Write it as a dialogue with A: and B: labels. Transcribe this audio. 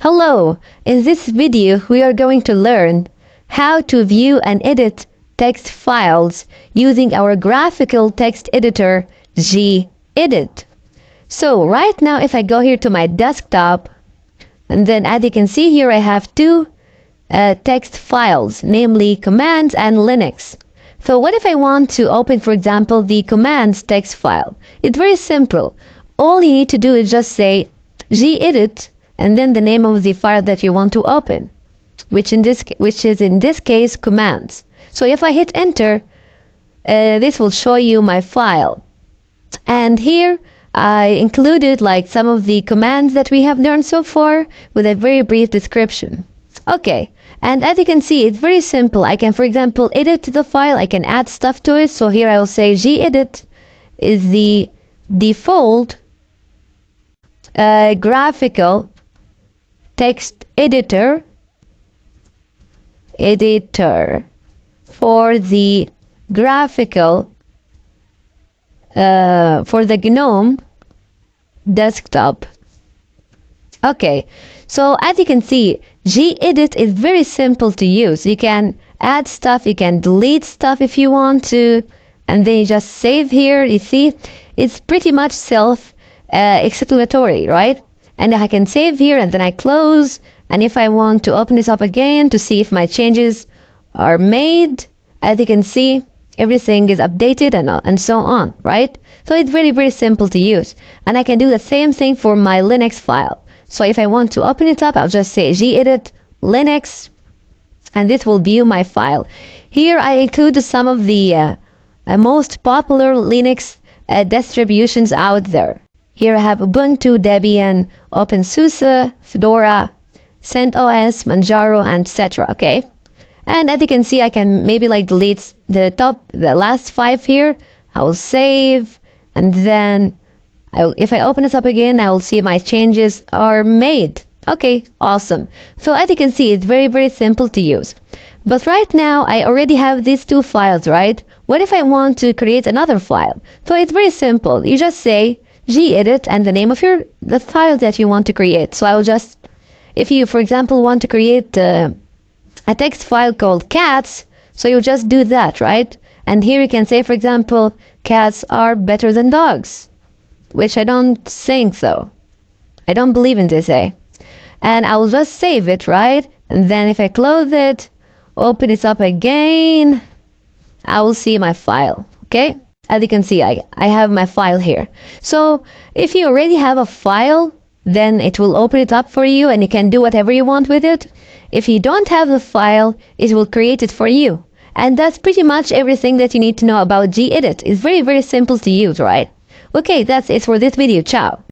A: Hello! In this video, we are going to learn how to view and edit text files using our graphical text editor, gedit. So right now, if I go here to my desktop, and then as you can see here, I have two text files, namely commands and Linux. So what if I want to open, for example, the commands text file? It's very simple. All you need to do is just say gedit and then the name of the file that you want to open, which is in this case commands. So if I hit enter, this will show you my file. And here I included like some of the commands that we have learned so far with a very brief description. Okay, and as you can see, it's very simple. I can, for example, edit the file. I can add stuff to it. So here I will say gedit is the default graphical text editor for the graphical for the GNOME desktop. Okay, so as you can see, gedit is very simple to use. You can add stuff, you can delete stuff if you want to, and then you just save here. You see, it's pretty much self-explanatory, right? And I can save here and then I close. And if I want to open this up again to see if my changes are made, as you can see, everything is updated and so on, right? So it's very, very simple to use. And I can do the same thing for my Linux file. So if I want to open it up, I'll just say gedit Linux, and this will view my file. Here I included some of the most popular Linux distributions out there. Here I have Ubuntu, Debian, OpenSUSE, Fedora, CentOS, Manjaro, and etc. Okay, and as you can see, I can maybe like delete the last 5 here. I will save, and then if I open this up again, I will see my changes are made. Okay, awesome. So as you can see, it's very, very simple to use. But right now, I already have these 2 files, right? What if I want to create another file? So it's very simple. You just say gedit and the name of the file that you want to create. So I will just, if you, for example, want to create a text file called cats, so you just do that, right? And here you can say, for example, cats are better than dogs, which I don't think so. I don't believe in this, eh? And I will just save it, right? And then if I close it, open it up again, I will see my file, okay? As you can see, I have my file here. So if you already have a file, then it will open it up for you and you can do whatever you want with it. If you don't have the file, it will create it for you. And that's pretty much everything that you need to know about gedit. It's very, very simple to use, right? Okay, that's it for this video. Ciao.